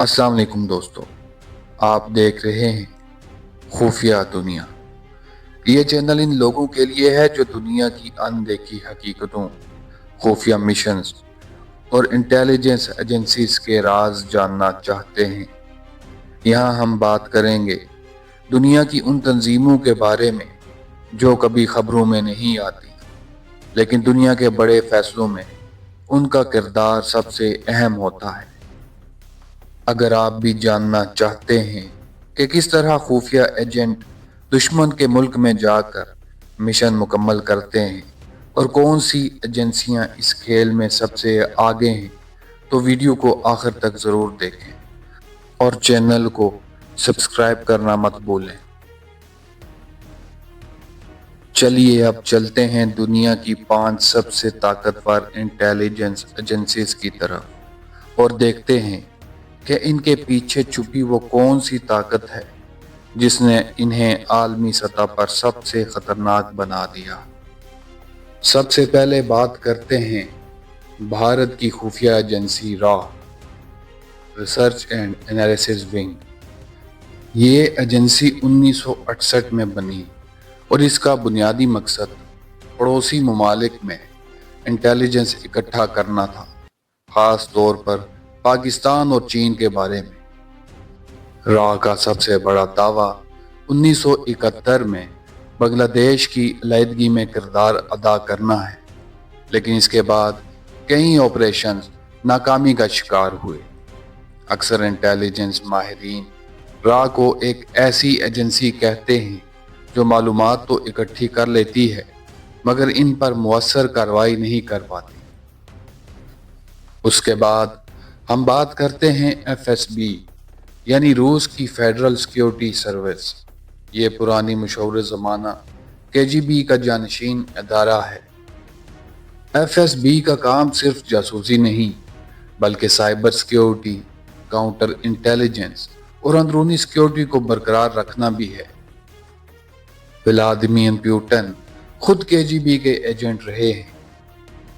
अस्सलाम वालेकुम दोस्तों, आप देख रहे हैं खुफिया दुनिया। ये चैनल इन लोगों के लिए है जो दुनिया की अनदेखी हकीकतों, खुफिया मिशंस और इंटेलिजेंस एजेंसीज के राज जानना चाहते हैं। यहाँ हम बात करेंगे दुनिया की उन तंजीमों के बारे में जो कभी खबरों में नहीं आती, लेकिन दुनिया के बड़े फैसलों में उनका किरदार सबसे अहम होता है। अगर आप भी जानना चाहते हैं कि किस तरह खुफिया एजेंट दुश्मन के मुल्क में जाकर मिशन मुकम्मल करते हैं और कौन सी एजेंसियां इस खेल में सबसे आगे हैं, तो वीडियो को आखिर तक ज़रूर देखें और चैनल को सब्सक्राइब करना मत भूलें। चलिए अब चलते हैं दुनिया की 5 सबसे ताकतवर इंटेलिजेंस एजेंसीज की तरफ और देखते हैं कि इनके पीछे छुपी वो कौन सी ताकत है जिसने इन्हें आलमी सतह पर सबसे खतरनाक बना दिया। सबसे पहले बात करते हैं भारत की खुफिया agency raw, research and analysis wing. ये एजेंसी 1968 में बनी और इसका बुनियादी मकसद पड़ोसी ममालिक में इंटेलिजेंस इकट्ठा करना था, खास तौर पर पाकिस्तान और चीन के बारे में। रॉ का सबसे बड़ा दावा 1971 में बांग्लादेश की अलहदगी में किरदार अदा करना है, लेकिन इसके बाद कई ऑपरेशंस नाकामी का शिकार हुए। अक्सर इंटेलिजेंस माहिरीन रॉ को एक ऐसी एजेंसी कहते हैं जो मालूमात तो इकट्ठी कर लेती है मगर इन पर मुअस्सर कार्रवाई नहीं कर पाती। उसके बाद हम बात करते हैं FSB यानी रूस की फेडरल सिक्योरिटी सर्विस। ये पुरानी मशहूर ज़माना KGB का जानशीन अदारा है। FSB का काम सिर्फ जासूसी नहीं बल्कि साइबर सिक्योरिटी, काउंटर इंटेलिजेंस और अंदरूनी सिक्योरिटी को बरकरार रखना भी है। व्लादिमीर पुतिन खुद KGB के एजेंट रहे हैं,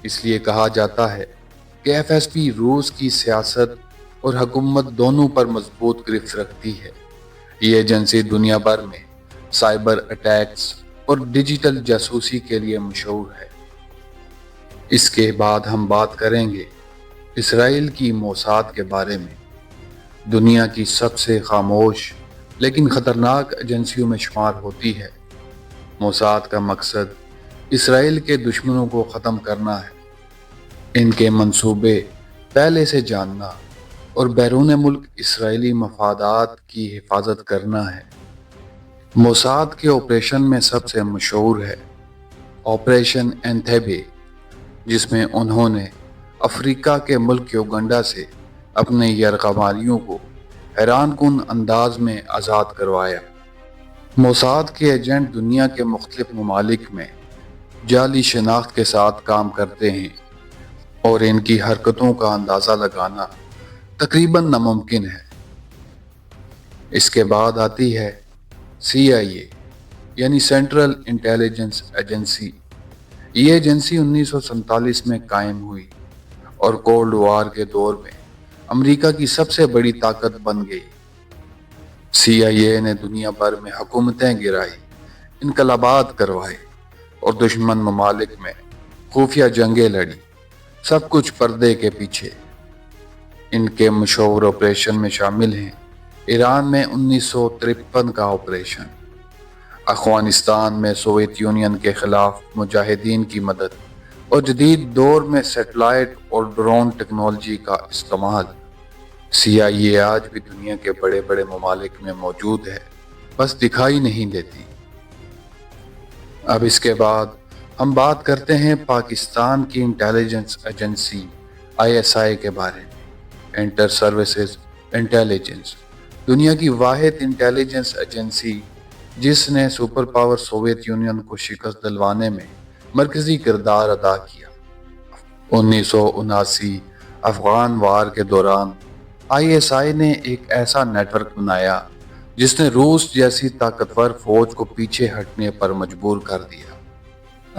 इसलिए कहा जाता है कि FSB रूस की सियासत और हुकूमत दोनों पर मजबूत गिरफ्त रखती है। ये एजेंसी दुनिया भर में साइबर अटैक्स और डिजिटल जासूसी के लिए मशहूर है। इसके बाद हम बात करेंगे इसराइल की मोसाद के बारे में। दुनिया की सबसे खामोश लेकिन खतरनाक एजेंसियों में शुमार होती है। मोसाद का मकसद इसराइल के दुश्मनों को ख़त्म करना है, इनके मंसूबे पहले से जानना और बैरून मुल्क इसराइली मफादात की हिफाजत करना है। मोसाद के ऑपरेशन में सबसे मशहूर है ऑपरेशन एंथेबे, जिसमें उन्होंने अफ्रीका के मुल्क युगांडा से अपने यरगमारियों को हैरानकुन अंदाज में आज़ाद करवाया। मोसाद के एजेंट दुनिया के मुख्तलिफ ममालिक में जाली शनाख्त के साथ काम करते हैं और इनकी हरकतों का अंदाज़ा लगाना तकरीबन नामुमकिन है। इसके बाद आती है CIA यानी सेंट्रल इंटेलिजेंस एजेंसी। ये एजेंसी 1947 में कायम हुई और कोल्ड वार के दौर में अमेरिका की सबसे बड़ी ताकत बन गई। CIA ने दुनिया भर में हुकूमतें गिराई, इनकलाबात करवाए और दुश्मन ममालिक में खुफिया जंगें लड़ी, सब कुछ पर्दे के पीछे। इनके मशहूर ऑपरेशन में शामिल हैं ईरान में 1953 का ऑपरेशन, अफगानिस्तान में सोवियत यूनियन के खिलाफ मुजाहिदीन की मदद और जदीद दौर में सेटेलाइट और ड्रोन टेक्नोलॉजी का इस्तेमाल। CIA आज भी दुनिया के बड़े बड़े ममालिक में मौजूद है, बस दिखाई नहीं देती। अब इसके बाद हम बात करते हैं पाकिस्तान की इंटेलिजेंस एजेंसी ISI के बारे में। इंटर सर्विसेज इंटेलिजेंस दुनिया की वाहिद इंटेलिजेंस एजेंसी जिसने सुपर पावर सोवियत यूनियन को शिकस्त दिलवाने में मरकजी किरदार अदा किया। 1979 अफगान वार के दौरान ISI ने एक ऐसा नेटवर्क बनाया जिसने रूस जैसी ताकतवर फौज को पीछे हटने पर मजबूर कर दिया।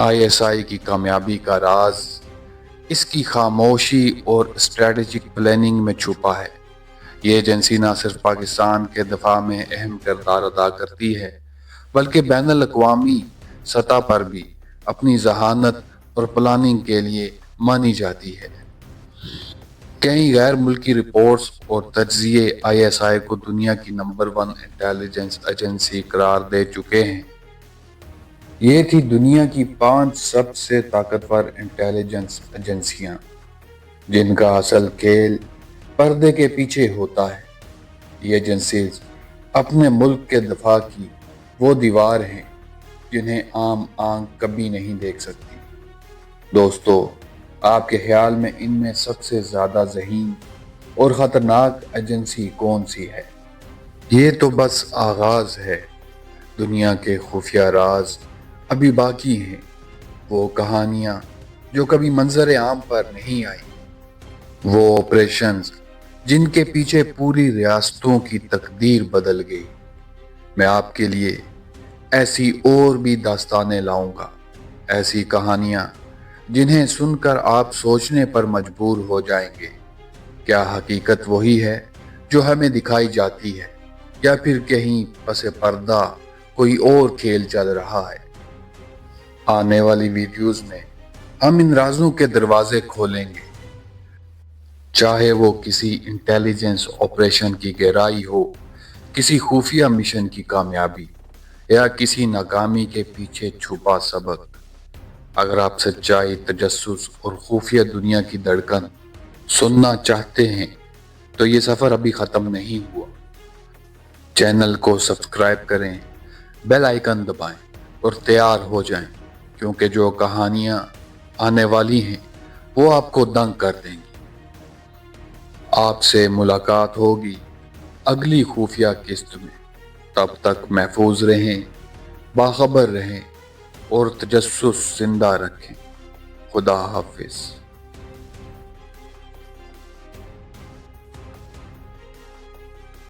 ISI की कामयाबी का राज इसकी खामोशी और स्ट्रेटेजिक प्लानिंग में छुपा है। یہ ایجنسی نہ صرف پاکستان کے دفاع میں اہم کردار ادا کرتی ہے بلکہ بین الاقوامی سطح پر بھی اپنی ذہانت اور پلاننگ کے لیے مانی جاتی ہے۔ کئی غیر ملکی رپورٹس اور تجزیے ISI کو دنیا کی نمبر 1 انٹیلیجنس ایجنسی قرار دے چکے ہیں۔ یہ تھی دنیا کی 5 سب سے طاقتور انٹیلیجنس ایجنسیاں جن کا اصل کھیل پردے کے پیچھے ہوتا ہے۔ یہ ایجنسیز اپنے ملک کے دفاع کی وہ دیوار ہیں جنہیں عام آنکھ کبھی نہیں دیکھ سکتی۔ دوستو، آپ کے خیال میں ان میں سب سے زیادہ ذہین اور خطرناک ایجنسی کون سی ہے؟ یہ تو بس آغاز ہے۔ دنیا کے خفیہ راز ابھی باقی ہیں، وہ کہانیاں جو کبھی منظر عام پر نہیں آئی، وہ آپریشنز جن کے پیچھے پوری ریاستوں کی تقدیر بدل گئی۔ میں آپ کے لیے ایسی اور بھی داستانیں لاؤں گا، ایسی کہانیاں جنہیں سن کر آپ سوچنے پر مجبور ہو جائیں گے، کیا حقیقت وہی ہے جو ہمیں دکھائی جاتی ہے یا پھر کہیں پس پردہ کوئی اور کھیل چل رہا ہے؟ آنے والی ویڈیوز میں ہم ان رازوں کے دروازے کھولیں گے، چاہے وہ کسی انٹیلیجنس آپریشن کی گہرائی ہو، کسی خفیہ مشن کی کامیابی یا کسی ناکامی کے پیچھے چھپا سبق۔ اگر آپ سچائی، تجسس اور خفیہ دنیا کی دھڑکن سننا چاہتے ہیں تو یہ سفر ابھی ختم نہیں ہوا۔ چینل کو سبسکرائب کریں، بیل آئیکن دبائیں اور تیار ہو جائیں، کیونکہ جو کہانیاں آنے والی ہیں وہ آپ کو دنگ کر دیں گی۔ آپ سے ملاقات ہوگی اگلی خفیہ قسط میں۔ تب تک محفوظ رہیں، باخبر رہیں اور تجسس زندہ رکھیں۔ خدا حافظ۔